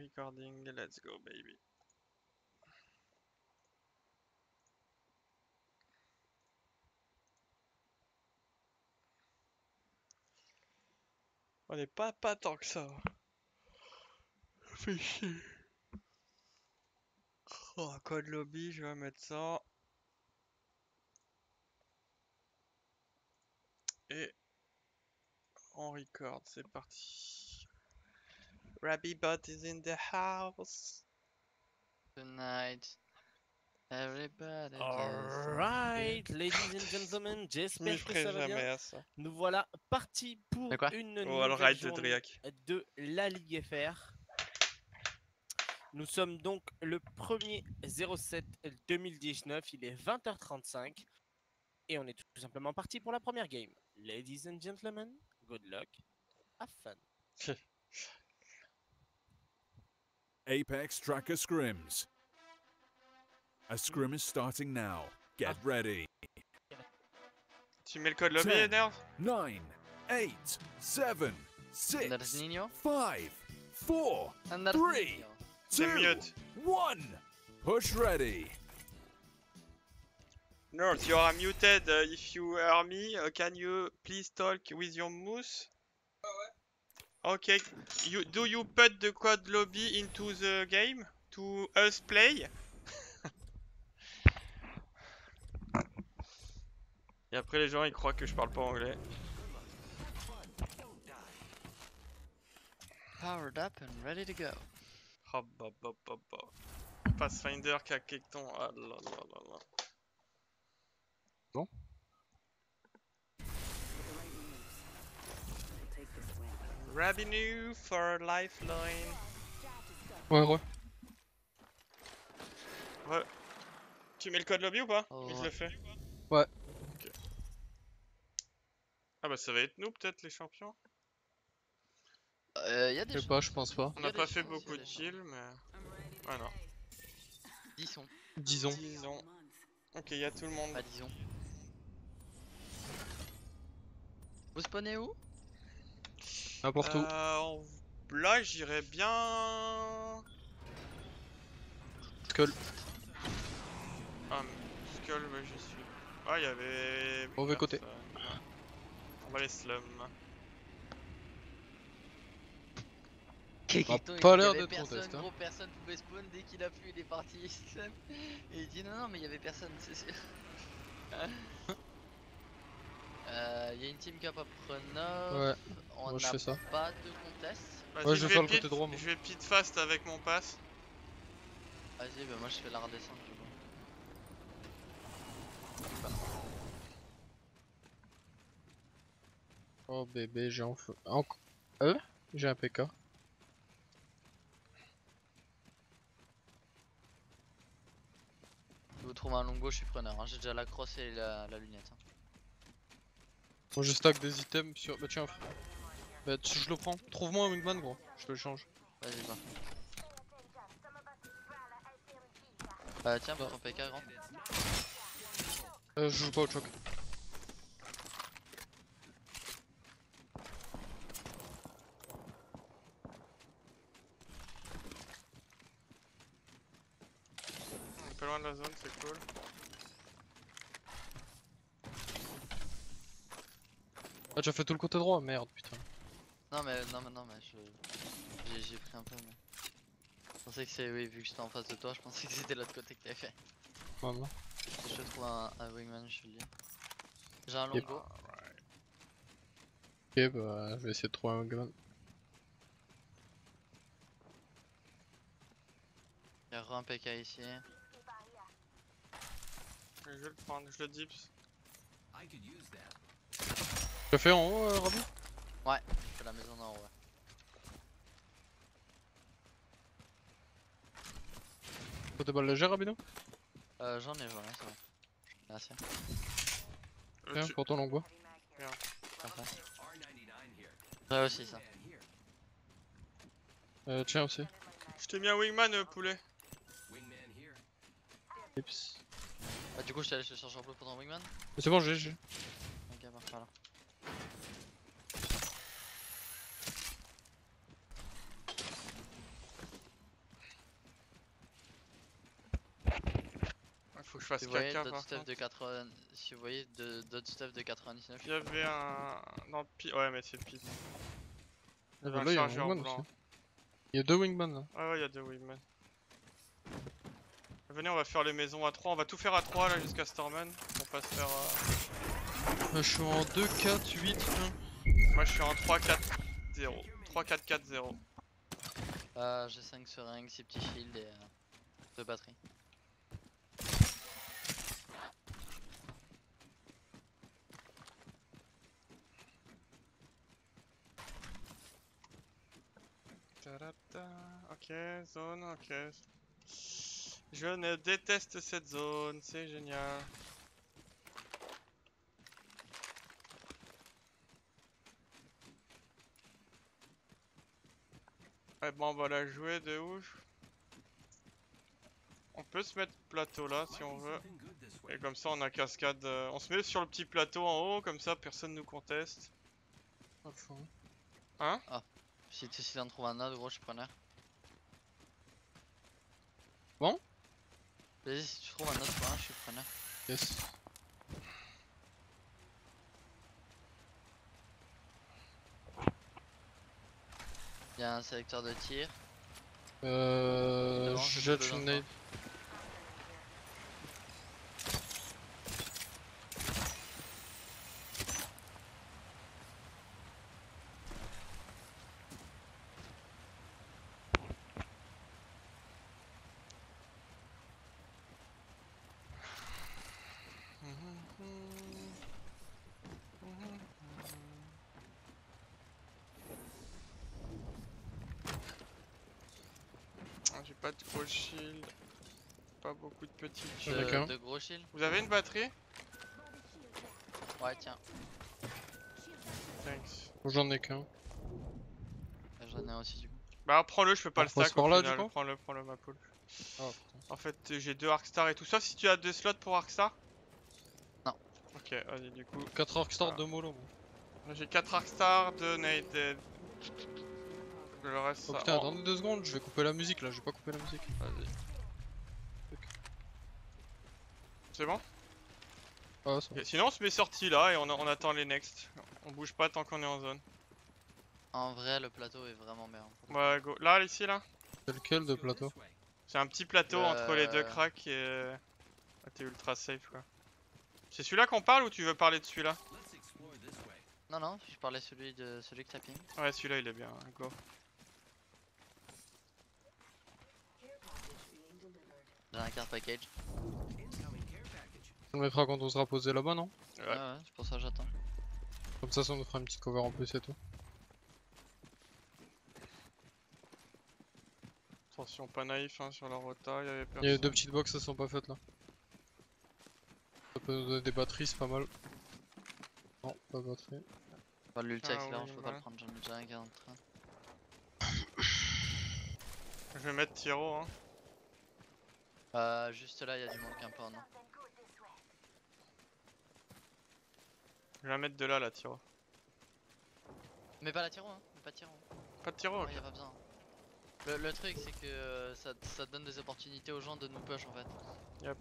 recording, let's go baby. On n'est pas tant que ça. Fait chier. Oh, code lobby, je vais mettre ça. Et on record, c'est parti. Rabbibot is in the house. Tonight, everybody Alright, ladies and gentlemen, Je m'y j'espère que ferai ça va jamais bien. à ça. Nous voilà partis pour De quoi une Oh, nouvelle Alright de journée Driac. de la Ligue FR. Nous sommes donc le 1er 07 2019, il est 20h35 et on est tout simplement parti pour la première game. Ladies and gentlemen, good luck, have fun. Apex Tracker Scrims. A scrim is starting now. Get ready. Tu mets le code lobby, 10, Nerve? 9, 8, 7, 6, Anders Nino 5, 4, Anders 3, Nino. C'est 2, mute. 1. Push ready. Nerve, you are muted. If you hear me, can you please talk with your mouse? Okay. Do you put the code lobby into the game to us play? Et après les gens ils croient que je parle pas anglais. Powered up and ready to go. Hop hop hop hop hop. Pathfinder qui a Kekton. Ah là là là là. Bon. Rabinu for lifeline. Ouais. Ouais. Tu mets le code lobby ou pas? Oh, Je ouais. le fais. Ouais. Ok. Ah bah ça va être nous peut-être les champions. Y a des Je sais pas, je pense pas. On Y a n'a des pas fait chances, beaucoup y a de des kills mais... Ah non. Disons, Disons. Disons. Ok, il y a tout le monde. pas disons. Vous spawnez où? N'importe où. Là j'irais bien... Skull. Ah, Skull, ouais, j'y suis. Ah, il y avait. Mauvais côté. personne. Ouais. On va les slums. Kekito, pas il y l'air avait d'être personne, contest, hein. gros, personne pouvait spawn dès qu'il a plu, il est parti. Et il dit non, mais il y avait personne, c'est sûr. Y a une team qui a pas preneur. Ouais. On Moi, je n'a fais ça. pas de contest. Vas-y, Ouais, je vais faire le côté droit, moi. Je vais pit fast avec mon pass. Vas-y, bah moi je fais la redescente du coup. Oh bébé, j'ai en feu. J'ai un PK. Si vous trouvez un longo, je suis preneur. Hein. J'ai déjà la crosse et la lunette. Hein. Moi, je stack des items sur. Bah, tiens. Bah, je le prends. Trouve-moi un wingman, gros. Je te le change. Vas-y, va. Tiens, pour ton PK, grand. Je joue pas au choc. On est pas loin de la zone, c'est cool. Ah, tu as fait tout le côté droit, merde, putain. Non, mais j'ai pris un peu. Mais... Je pensais que c'est. Oui, vu que j'étais en face de toi, je pensais que c'était l'autre côté que t'avais fait. Maman. Je te trouve un wingman, je te le dis. J'ai un Yep. longo. Ok, bah, je vais essayer de trouver un wingman. Il y a un PK ici. Je vais le prendre, je le dips. Tu as fait en haut, Rabi? Ouais, je fais la maison d'en haut, ouais. Faut tes balles légères, Rabino? J'en ai, voilà, c'est bon. Merci. Tiens, pour ton long bois. Parfait. J'ai aussi ça. Tiens aussi. Je t'ai mis un wingman, poulet. Ips. Bah, du coup, je t'ai allé chercher en bleu pour ton wingman. C'est bon, j'ai. Ok, parfait alors. je fasse Si vous voyez caca d'autres par stuff contre. de 80... Si vous voyez d'autres stuff de 99, Il y avait un... dans le pit... Ouais mais c'est le pit. Il y Ah avait bah un là, il y a un chargeur wingman blanc. aussi. Il y a deux wingman là. Ah ouais, il y a deux wingmen. Venez, on va faire les maisons à 3. On va tout faire à 3 là jusqu'à Storman. On va se faire... Je suis en 2, 4, 8, 1. Moi je suis en 3-4-0. 3-4-4-0. j'ai 5 seringues, 6 petits shields et 2 batteries. Ok, zone, ok. Je ne déteste cette zone, c'est génial. Ouais, bon, on va la jouer de ouf. On peut se mettre plateau là si on veut. Et comme ça on a cascade. On se met sur le petit plateau en haut, comme ça personne nous conteste. Hein? Si tu en trouves un autre, gros, je suis preneur. Bon? Vas-y, si tu trouves un autre point, je suis preneur. Yes. Il y a un sélecteur de tir. Je je jette peux une le nade. Ah, j'ai pas de gros shield. Pas beaucoup de petits J'en ai shields. qu'un. De gros shields. Vous avez une batterie? Ouais, tiens. Thanks. J'en ai qu'un. J'en ai aussi du coup. Bah prends-le, je peux pas On le passe stack par au là, du final. coup Prends-le ma poule. Ah putain. En fait j'ai 2 Arkstar et tout, sauf si tu as 2 slots pour Arkstar. Non. Ok, vas-y du coup. 4 Arkstar, Ah. 2 mollo. Moi. J'ai 4 Arkstar, 2 Naded. Le reste Oh ça. putain, Oh, attendez 2 secondes, je vais couper la musique là, j'ai pas coupé la musique. vas-y. C'est bon? Ah, ça va. Ok, sinon on se met sorti là et on attend les next. On bouge pas tant qu'on est en zone. En vrai, le plateau est vraiment bien. Ouais, go. Là, ici, là. C'est lequel de plateau? C'est un petit plateau entre les deux Le- cracks et... Ah, t'es ultra safe quoi. C'est celui-là qu'on parle ou tu veux parler de celui-là? Non, non, je parlais celui que t'as ping. Ouais, celui-là il est bien, go. J'ai un card package. On le mettra quand on sera posé là-bas, non? Ouais. Ouais, c'est pour ça que j'attends. Comme ça nous fera une petite cover en plus et tout. Attention, pas naïf hein, sur la rota, y'avait Il y a personne. 2 petites box, elles sont pas faites là. Ça peut nous donner des batteries, c'est pas mal. Non, pas de batterie. Bah, l'ulti Ah, accélérant, oui, je peux ouais. pas le prendre, j'en ai déjà un qui est en train. Je vais mettre Tiro hein. Juste là, il y a du monde qui est un peu en or. Je vais la mettre de là, la Tiro. Mais pas la tiro, hein, pas de tiro. Pas de Tiro, Non, ok. y a pas besoin. Le truc, c'est que ça donne des opportunités aux gens de nous push en fait. Yep.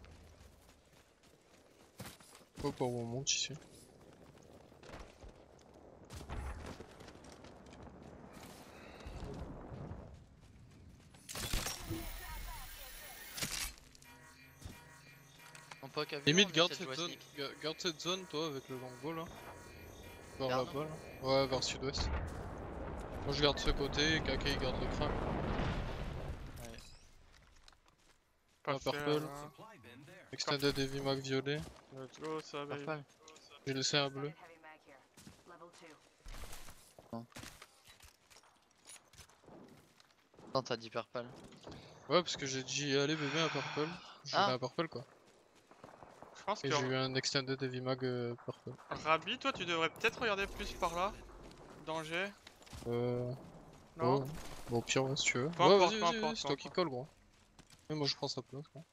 Hop, on monte ici. Mon poke a vu, Limite, on garde essaie de cette jouer zone, sneak. garde cette zone toi avec le longbow là. Vers Garde. là-bas là. Ouais, vers sud-ouest. Moi je garde ce côté et Kaka il garde le crack. Pas Ah, fait, purple. hein. Extended Heavy Mag violet. Let's go, ça baby. Purple. J'ai laissé un bleu. Attends, t'as dit purple. Ouais, parce que j'ai dit allez bébé un purple. Je voulais Ah. un purple quoi. Je pense Et que j'ai eu un Extended Heavy Mag purple. Rabi, toi tu devrais peut-être regarder plus par là. Danger. Ouais. Non? Bon, au pire, ouais, si tu veux. Peu Ouais, importe, vas-y, peu vas-y, importe, vas-y, c'est peu toi qui importe. colle, gros. Mais moi je prends sa place, gros.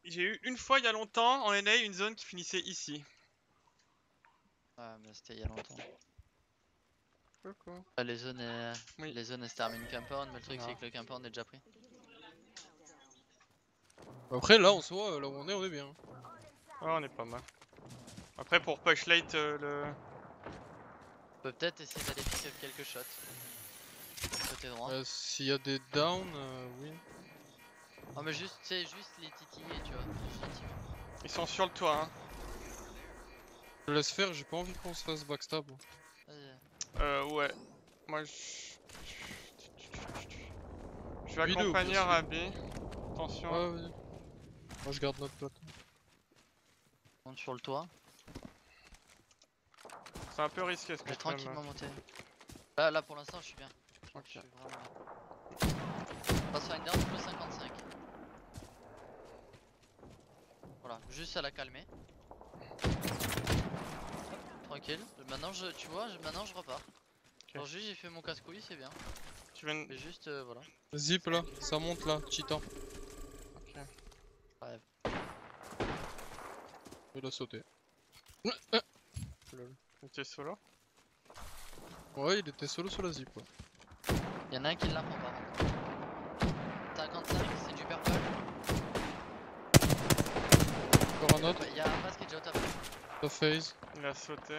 J'ai eu une fois il y a longtemps en NA une zone qui finissait ici. Ouais, mais c'était il y a longtemps. Coucou. Les zones, Oui. les zones elles se terminent camp-on, mais le truc Non. c'est que le camp-on est déjà pris. Après, là, en soi, là où on est bien. Ouais, on est pas mal. Après, pour push late, le. On peut peut-être essayer d'aller pick up quelques shots. Côté droit. S'il y a des downs, oui. Oh mais juste, tu sais, juste les titiller, tu vois. Si tu veux. Ils sont sur le toit, hein. Je laisse faire, j'ai pas envie qu'on se fasse backstab. Vas-y. Ouais. Moi, je vais Vidéo, accompagner bien sûr. Rabi. Attention. Ouais, vas-y. Moi, je garde notre plate. On monte sur le toit. C'est un peu risqué ce Je vais qu'on fait. tranquillement monter. Là pour l'instant je suis bien. Ok. Je suis vraiment bien. Pathfinder plus 55. Voilà, juste à la calmer. Tranquille. Maintenant tu vois, maintenant je repars. Genre juste j'ai fait mon casse-couille, c'est bien. Tu viens. Mais juste voilà. Zip là, ça monte là, cheatant. Ok. Ouais. Il a sauté. Lol. T'es solo? Ouais, il était solo sur la zip. Ouais. Y'en a un qui l'a prend par contre. 55, c'est du purple. Encore un autre, Y'a un pass qui est déjà au top. top phase. Il a sauté.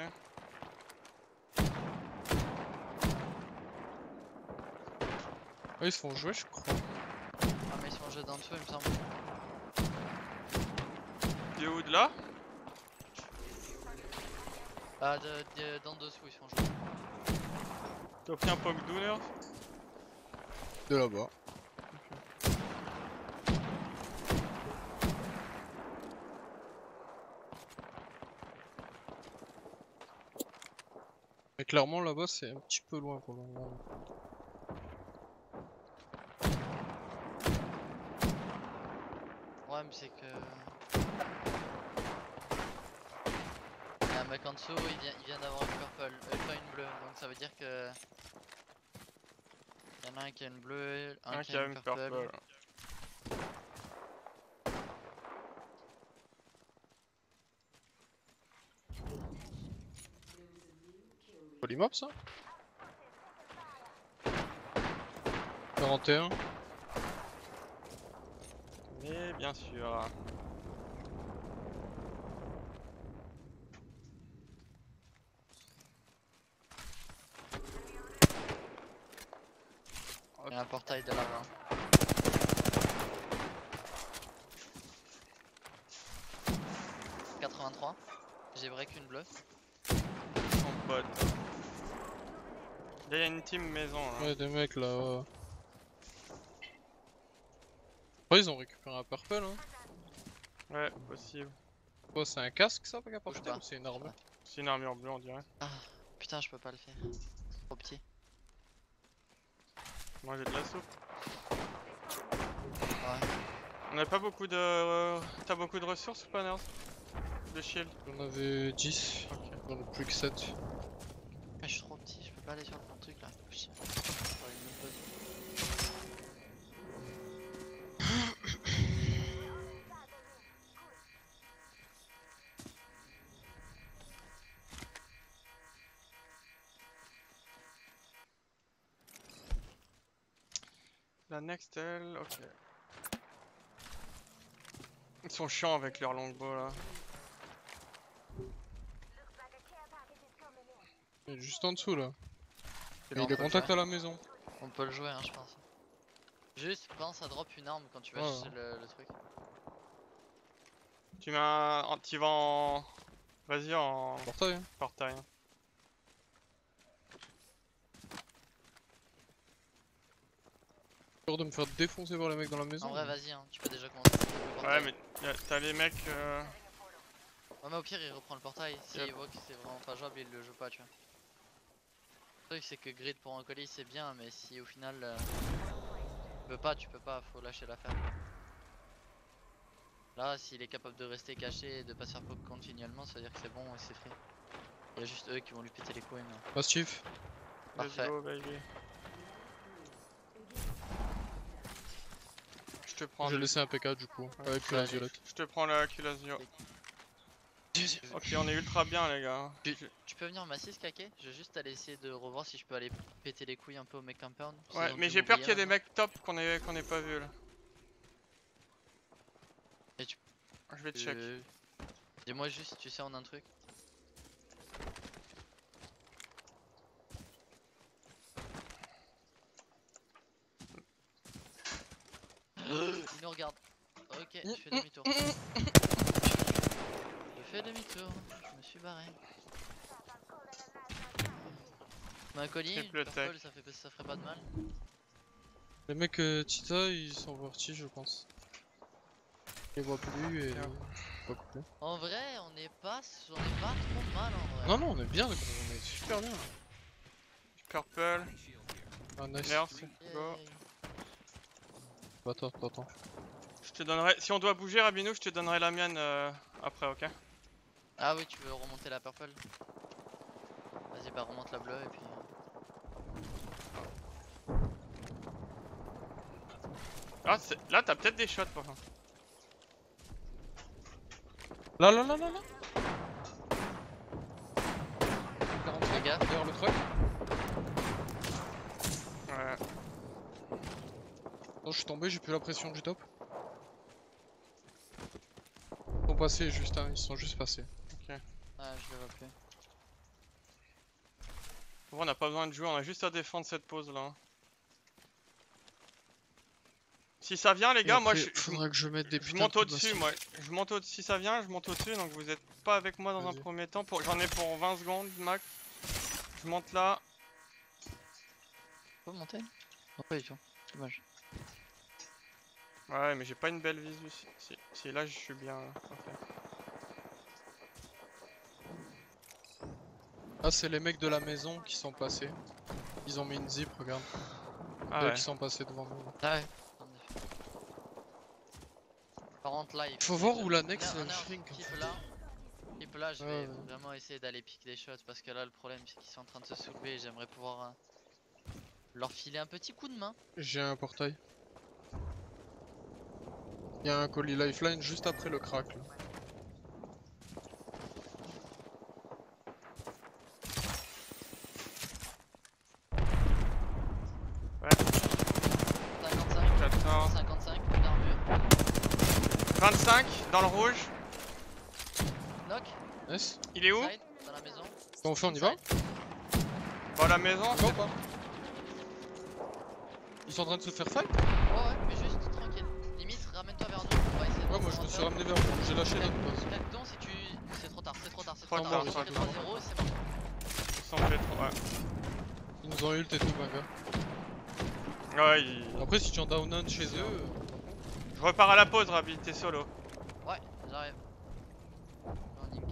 Ah, ils se font jouer, je crois. Ah mais ils sont jeux d'en dessous il me semble. T'es où de là? Ah d'en dessous ils sont joués. T'as pris un poke d'honneur? De là-bas. Mais clairement là-bas c'est un petit peu loin pour le moment. Ouais mais c'est que... Y'a un mec en dessous, il vient d'avoir une purple, pas une bleue, donc ça veut dire que... Y'en a un qui a une bleue, un qui a une purple. Polymop ça 41. Mais bien sûr. Y'a un portail de là-bas. « 83, j'ai break une bleue. Son pote. Là, y'a une team maison. Hein. Ouais, des mecs là. Ouais. Après, ils ont récupéré un purple. Hein. Ouais, possible. Quoi, c'est un casque ça, pas qu'à porter pas. ou c'est une arme? C'est une armure bleue, on dirait. Ah putain je peux pas le faire. C'est trop petit. Moi, j'ai de la soupe. Ouais. On a pas beaucoup de. T'as beaucoup de ressources ou pas, Nerd? De shield. J'en avais 10. Ok. J'en ai plus que 7. Mais je suis trop petit, je peux pas aller sur le truc là. Putain. Faudrait une pause. La next L, ok. Ils sont chiants avec leur longbow là. Il est juste en dessous là. C'est Et il dans est le contact à la maison. On peut le jouer hein je pense. Juste pense à drop une arme quand tu vas Ouais, chercher le truc. Tu mets un. Tu vas en. Vas-y en Portail. Hein. portail. Hein. Peur de me faire défoncer par les mecs dans la maison. En vrai vas-y hein, tu peux déjà commencer. Le Ouais, portail. mais t'as les mecs. Ouais mais au pire il reprend le portail, si Yep. il voit que c'est vraiment pas jouable il le joue pas tu vois. Le truc c'est que grid pour un colis c'est bien mais si au final tu peux pas, faut lâcher l'affaire. Là s'il est capable de rester caché et de pas se faire poke continuellement ça veut dire que c'est bon et c'est free. Il y a juste eux qui vont lui péter les couilles mais... Mastiff. Let's Parfait. go, baby. Je te prends. J'ai laissé un PK du coup. Avec la allez. violette. Je te prends la culasse. Ok, on est ultra bien, les gars. Tu peux peux venir m'assister Kake? Je vais juste aller essayer de revoir si je peux aller péter les couilles un peu au mec compound. Ouais, mais j'ai peur qu'il y ait des mecs top qu'on ait pas vu là. Et tu- Je vais check. Dis-moi juste si tu sais on a un truc. Il nous regarde. Ok, je fais demi-tour. Je fais demi-tour, je me suis barré. Ma colis, une Triple purple, ça ferait pas de mal. Les mecs Tita ils sont partis je pense. Je les vois plus et... pas coupé. En vrai, on n'est pas trop mal en vrai. Non non on est bien, on est super bien. Purple. Ah nice. Merci. Go. Yay. Bah, attends. Je te donnerai. Si on doit bouger, Rabinou, je te donnerai la mienne après, ok? Ah oui, tu veux remonter la purple? Vas-y, bah remonte la bleue et puis... Ah, là, t'as peut-être des shots par contre. Là 45 Fais gaffe. derrière le truck. Ouais. Non je suis tombé, j'ai plus la pression du top. Ils sont passés juste, hein, ils sont juste passés. Ah, je le vois plus. Bon, on n'a pas besoin de jouer, on a juste à défendre cette pause là. hein. Si ça vient, les Et gars, moi après, je faudra que je mette des je putains monte de au-dessus, massifs. moi. Je monte au-dessus, si ça vient, je monte au-dessus, donc vous êtes pas avec moi dans un Vas-y. premier temps. J'en ai pour 20 secondes max. Je monte là. Faut monter? Non, pas du tout. Dommage. Ouais, mais j'ai pas une belle visu. Si là, je suis bien. Ok. Ah c'est les mecs de la maison qui sont passés. Ils ont mis une zip, regarde. Ah Eux ouais. qui sont passés devant nous. là. Ah ouais. Par contre là, il Faut voir où l'annexe elle shrink. Keep là, je Ouais, vais ouais. vraiment essayer d'aller piquer des shots parce que là le problème c'est qu'ils sont en train de se soulever et j'aimerais pouvoir leur filer un petit coup de main. J'ai un portail. Il y a un colis lifeline juste après le crack là. Ouais. 55, 14. 55, d'armure. 25 dans le rouge. Knock, Nice. Il est où? side, dans la maison. Bon, on fait, on y va? Inside. Dans la maison. On y va ou pas? Ils sont en train de se faire fight? Ouais, mais juste tranquille. Limite, ramène-toi vers nous. On va essayer de Ouais, moi je me suis ramené vers vous, j'ai lâché notre base. Claque-ton si tu. C'est trop tard, c'est trop tard, c'est Trop trop tard, tard. trop J'ai tard. 3-0, c'est bon. Ils sont fait trop. Ouais. Ils nous ont ult et tout, manga. Ouais, Après, si tu en down un chez eux. je repars à la pause, Rabi, t'es solo. Ouais, j'arrive. Non, Nick.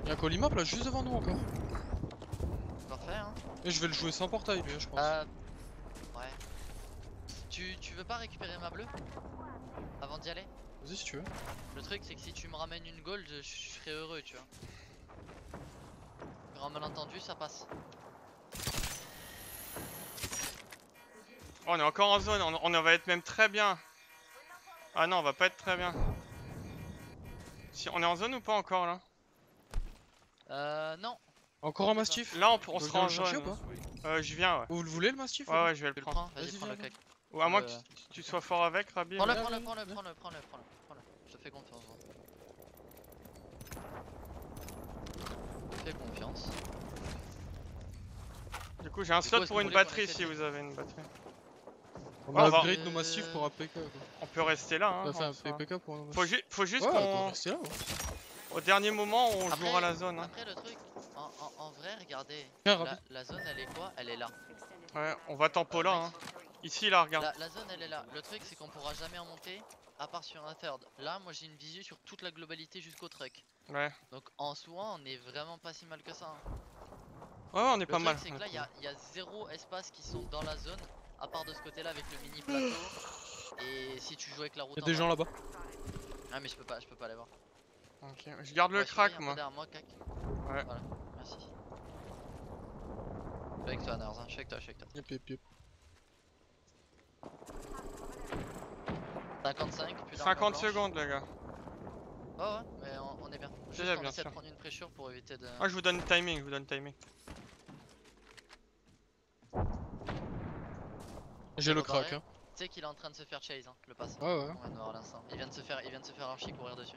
Y'a un colimap là, juste devant nous encore. Parfait, hein. Et je vais le jouer sans portail, lui, hein, je pense. Ouais. Tu veux pas récupérer ma bleue avant d'y aller? Vas-y si tu veux. Le truc c'est que si tu me ramènes une gold, je serais heureux, tu vois. Grand malentendu, ça passe. Oh, on est encore en zone, on va être même très bien. Ah non, on va pas être très bien. Si, on est en zone ou pas encore là? Non. Encore un mastif? Là, on Vous sera venez en le chercher zone. ou Je viens, ouais. Vous le voulez le mastif? Ouais, ouais, je vais le Tu le prendre. prends? Vas-y, Vas-y, prends-le, viens, Kak. Ou à moins que tu sois fort avec, Rabi. Prends-le, mais- prends-le, viens, prends-le, viens. prends-le. Je te fais confiance. Gros. Je te fais confiance. Du coup, j'ai un Du slot coup, est-ce pour que une vous voulez qu'on batterie essaie si de- vous avez une batterie. On Ouais, a on va- upgrade nos massifs pour APK. Quoi. On peut rester là, hein. On a fait un on sera- PPK pour nos Faut, massifs. faut juste Ouais, on doit qu'on. rester là. Ouais. Au dernier moment, on Après- jouera la zone. Hein. Après le truc, en vrai, regardez. Tiens, Rabi. La zone elle est quoi? Elle est là. Ouais, on va tempo là. Hein. Ici, là, regarde. La zone elle est là. Le truc c'est qu'on pourra jamais en monter à part sur un third. Là, moi j'ai une visu sur toute la globalité jusqu'au truck. Ouais. Donc en soi, on est vraiment pas si mal que ça. hein. Ouais, on est Le pas truc mal. c'est que là, il y a zéro espace qui sont dans la zone à part de ce côté là avec le mini plateau. Et si tu joues avec la route Y'a en des bas. gens là-bas. Ah, mais je peux pas aller voir. Ok, je garde le Ouais, crack, surveille un peu moi. derrière moi, Kak. Ouais. Voilà, merci. Je suis avec toi, Ners, hein. Je suis avec toi. Yep, yep, yep. 55, plus d'armure 50 blanche. secondes, les gars. Ouais, mais on est bien. Juste Déjà, on bien essaie de sûr. prendre une pressure pour éviter de. Ah, je vous donne le timing, je vous donne le timing. J'ai le Reparer. crack, hein. Tu sais qu'il est en train de se faire chase, hein, le pass. Ouais, ouais. On vient de voir à l'instant. Il vient de se faire archi courir dessus.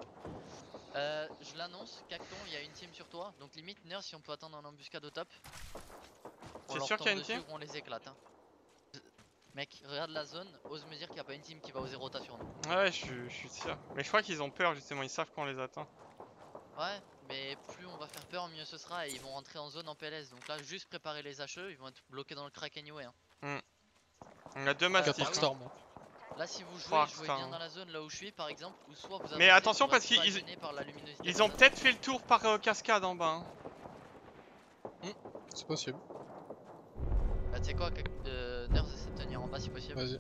Je l'annonce, Cacton, il y a une team sur toi. Donc limite, Nerd, si on peut attendre en embuscade au top. C'est sûr qu'il y a une team? On les éclate. Hein. Mec, regarde la zone, ose me dire qu'il n'y a pas une team qui va oser rota sur nous. Ouais, je suis sûr. Mais je crois qu'ils ont peur justement, ils savent qu'on les attend. Ouais, mais plus on va faire peur, mieux ce sera. Et ils vont rentrer en zone en PLS. Donc là, juste préparer les HE, ils vont être bloqués dans le crack anyway. Hein. On a deux Quatre mastifs. Ah oui. Hein. Storm. Là, si vous Trois jouez Rockstar, bien hein. dans la zone là où je suis, par exemple, ou soit vous Mais avancez attention, pour parce être qu'ils- pas ils- gêné par la luminosité Ils de ont la zone. peut-être fait le tour par cascade en bas. Hein. C'est possible. Bah, tu sais quoi, Nerd essaie de tenir en bas si possible. Vas-y.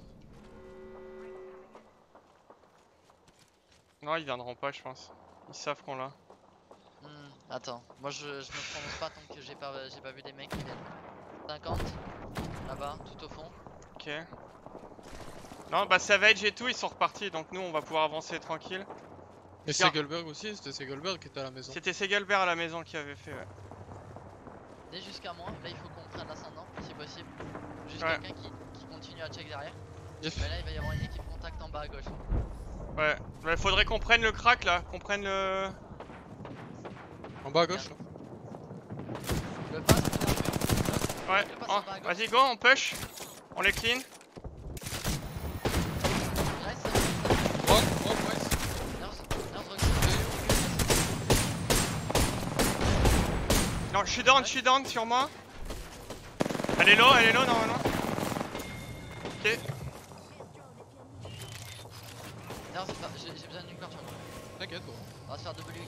Non, ils viendront pas, je pense. Ils savent qu'on l'a. Attends, moi je me prononce pas tant que j'ai pas vu des mecs qui viennent. 50, là-bas, tout au fond. Ok. Non, bah Savage et tout, ils sont repartis, donc nous on va pouvoir avancer tranquille. Et Regarde. Segelberg aussi, c'était Segelberg qui était à la maison. C'était Segelberg à la maison qui avait fait, ouais. Dès jusqu'à moi, là il faut qu'on prenne l'ascendant si possible. Juste Ouais. quelqu'un qui continue à check derrière. Yes. Mais là il va y avoir une équipe contact en bas à gauche. Ouais. Ouais, faudrait qu'on prenne le crack là, qu'on prenne le. En bas à gauche, là. Le pass, c'est Ouais, le pass oh, en bas à gauche. vas-y go, on push. On les clean. Reste, Drop, nice. Nerd, Non, je suis down sur moi. Elle est low normalement. Ok. Nerd, j'ai besoin d'une carte sur moi. T'inquiète, bon. On va se faire WK.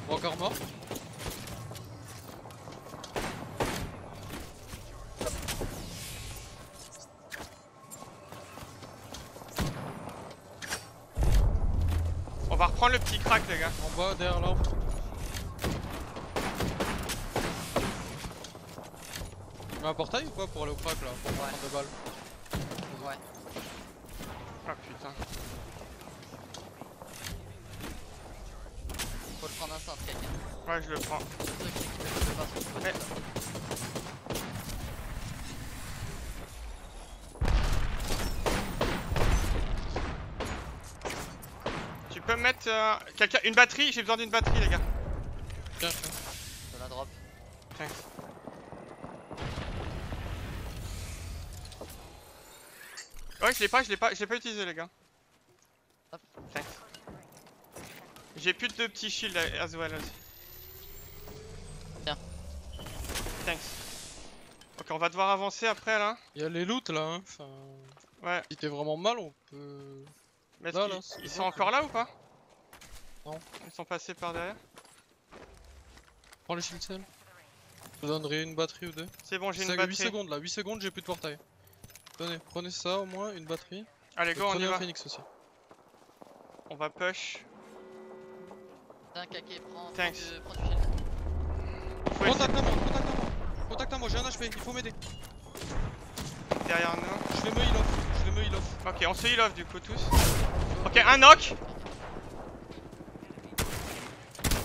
Bon, encore mort. On va reprendre le petit crack les gars. En bas, derrière l'arbre. Tu mets un portail ou pas pour aller au crack là? Pour prendre des balles. Ouais. Ah putain. Faut le prendre instant quelqu'un. Ouais, je le prends. Le truc c'est qu'il fait le pass. Ouais. Tu peux me mettre quelqu'un une batterie? J'ai besoin d'une batterie les gars. Tiens, De la drop. Thanks. Ouais, je l'ai pas utilisé les gars. Hop. Thanks. J'ai plus de petits shields as well aussi. Tiens. Thanks. Ok, on va devoir avancer après là. il y a les loots là, hein. Enfin, Ouais. si t'es vraiment mal, on peut. Mais est-ce Là, qu'ils- là, c'est ils bon, sont encore là ou pas? Non. Ils sont passés par derrière. Prends le shield cell. Je te donnerai une batterie ou deux. C'est bon, j'ai une 8 batterie. secondes là, 8 secondes, j'ai plus de portail. Tenez, prenez ça au moins, une batterie. Allez, Et go, on y prenez un va. phoenix aussi. On va push. Tiens, Kake, prends Thanks. du shield. Faut essayer Contact à moi, contact à moi. Contact à moi, j'ai un HP, il faut m'aider. derrière nous. Je vais me heal off, je vais me heal off. Ok, on se heal off du coup tous. Ok, un knock.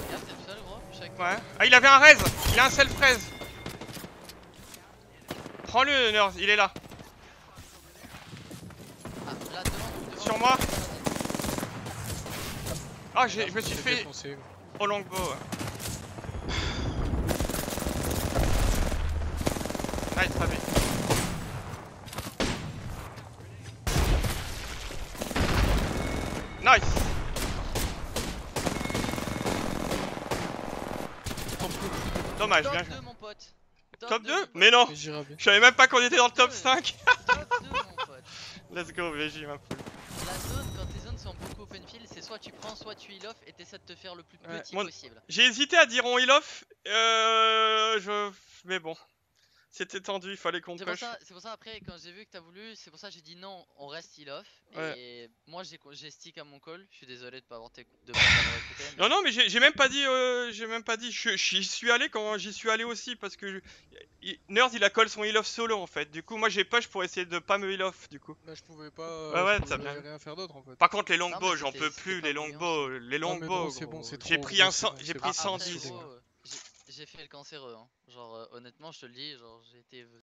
Regarde, t'es le seul gros. Je sais que- Ouais. Ah, il avait un raise. Il a un self raise. Prends-le, Nerd, il est là. Ah, là devant. Sur moi. Ah, je me suis J'ai fait défoncé. au longbow. Ouais. Nice, pas vite. Nice. Dommage, bien Top joué. 2 mon pote. Top 2? mon pote. Mais non. Mais j'irai bien. Je savais même pas qu'on était dans le top Ouais. 5. Top 2 mon pote. Let's go, VJ, ma poule. La zone, quand tes zones sont beaucoup open field, c'est soit tu prends, soit tu heal off et t'essaies de te faire le plus petit Moi- possible. J'ai hésité à dire on heal off. Mais bon. C'était tendu, il fallait qu'on push. C'est pour ça après quand j'ai vu que t'as voulu, c'est pour ça que j'ai dit non, on reste heal off. Ouais. Et moi j'ai stick à mon call. Je suis désolé de pas avoir de pas t'avoir écouté. Mais... Non, non, mais j'ai même pas dit, j'y suis allé quand j'y suis allé aussi parce que Nerd il a call son heal off solo en fait. Du coup, moi j'ai push pour essayer de pas me heal off du coup. Bah, je pouvais pas. Ouais, ouais, je ça pouvais vient. rien faire d'autre en fait. Par contre, les Non, mais longbows, j'en c'était- peux c'était plus, pas les brillant, longbows, les Non, mais longbows. bon, c'est gros. bon, c'est J'ai trop. pris gros, un c'est 100, bon, j'ai c'est pris bon, Après 110. c'est bon. gros, j'ai fait le cancéreux. Hein. Genre honnêtement je te le dis, genre j'ai été